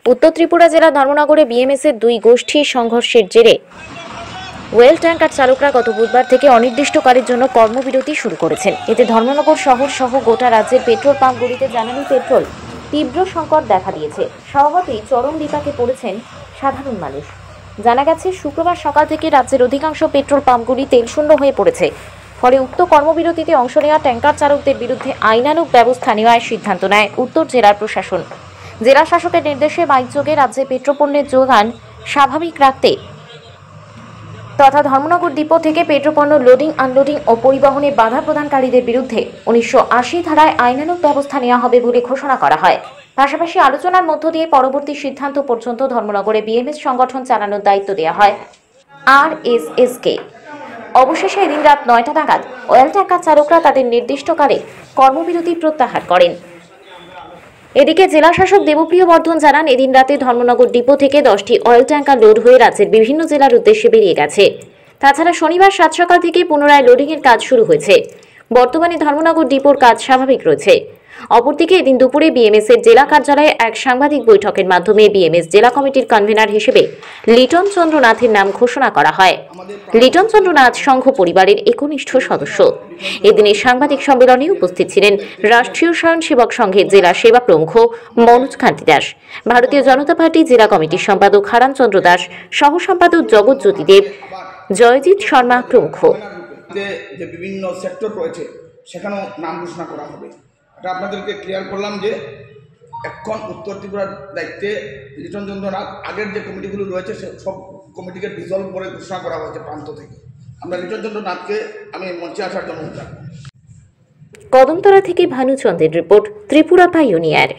উত্তর ত্রিপুরা জেলার ধর্মনগরে বিএমএস এর দুই গোষ্ঠীর সংঘর্ষের জেরে ওয়েল ট্যাঙ্কার চালকরা গত বুধবার থেকে অনির্দিষ্টকালের জন্য কর্মবিরতি শুরু করেছেন। এতে ধর্মনগর শহর সহ গোটা রাজ্যের পেট্রোল পাম্পগুলিতে জ্বালানি পেট্রোল তীব্র সংকট দেখা দিয়েছে। স্বভাবতই চরম বিপাকে পড়েছেন সাধারণ মানুষ। জানা গেছে, শুক্রবার সকাল থেকে রাজ্যের অধিকাংশ পেট্রোল পাম্পগুলি তেলশূন্য হয়ে পড়েছে। ফলে উক্ত কর্মবিরতিতে অংশ নেওয়া ট্যাঙ্কার চালকদের বিরুদ্ধে আইনানুগ ব্যবস্থা নেওয়ার সিদ্ধান্ত নেয় উত্তর জেলার প্রশাসন। জেলা শাসকের নির্দেশে বাইকযোগে রাজ্যে পেট্রোপণ্যের যোগান স্বাভাবিক রাখতে তথা ধর্মনগর ডিপো থেকে পেট্রোপণ্য লোডিং আনলোডিং ও পরিবহনে বাধা প্রদানকারীদের বিরুদ্ধে 1980 ধারায় আইনানুগ ব্যবস্থা নেওয়া হবে বলে ঘোষণা করা হয়। পাশাপাশি আলোচনার মধ্য দিয়ে পরবর্তী সিদ্ধান্ত পর্যন্ত ধর্মনগরে বিএমএস সংগঠন চালানোর দায়িত্ব দেওয়া হয় আরএসএসকে। অবশেষে এদিন রাত 9টা নাগাদ অয়েল ট্যাঙ্কার চালকরা তাদের নির্দিষ্টকালে কর্মবিরতি প্রত্যাহার করেন। এদিকে জেলা শাসক দেবপ্রিয় বর্ধন জানান, এদিন রাতে ধর্মনগর ডিপো থেকে 10টি অয়েল ট্যাঙ্কার লোড হয়ে রাজ্যের বিভিন্ন জেলার উদ্দেশ্যে বেরিয়ে গেছে। তাছাড়া শনিবার সাত সকাল থেকে পুনরায় লোডিংয়ের কাজ শুরু হয়েছে। বর্তমানে ধর্মনগর ডিপোর কাজ স্বাভাবিক রয়েছে। অপরদিকে এদিন দুপুরে বিএমএস এর জেলা কার্যালয়ে এক সাংবাদিক বৈঠকের মাধ্যমে বিএমএস জেলা কমিটির কনভেনার হিসেবে লিটন চন্দ্র নাথের নাম ঘোষণা করা হয়। লিটন চন্দ্র নাথ সংঘ পরিবারের একনিষ্ঠ সদস্য। এদিনের সাংবাদিক সম্মেলনে উপস্থিত ছিলেন রাষ্ট্রীয় স্বয়ংসেবক সংঘের জেলা সেবা প্রমুখ মনোজ কান্তি দাস, ভারতীয় জনতা পার্টি জেলা কমিটির সম্পাদক হারান চন্দ্র দাস, সহ সম্পাদক জগৎ জ্যোতি দেব, জয়জিৎ শর্মা প্রমুখ। যে বিভিন্ন সেক্টর রয়েছে সেখানেও নাম ঘোষণা করা হবে। এটা আপনাদেরকে ক্লিয়ার করলাম যে এখন উত্তর ত্রিপুরার দায়িত্বে লিটন চন্দ্র নাথ। আগের যে কমিটিগুলো রয়েছে সে সব কমিটিকে ডিজলভ করে ঘোষণা করা হয়েছে প্রান্ত থেকে। আমরা লিটন চন্দ্র নাথকে আমি মঞ্চে আসার জন্য কদমতলা থেকে ভানুচন্দ্রের রিপোর্ট, ত্রিপুরা পাইওনিয়ার।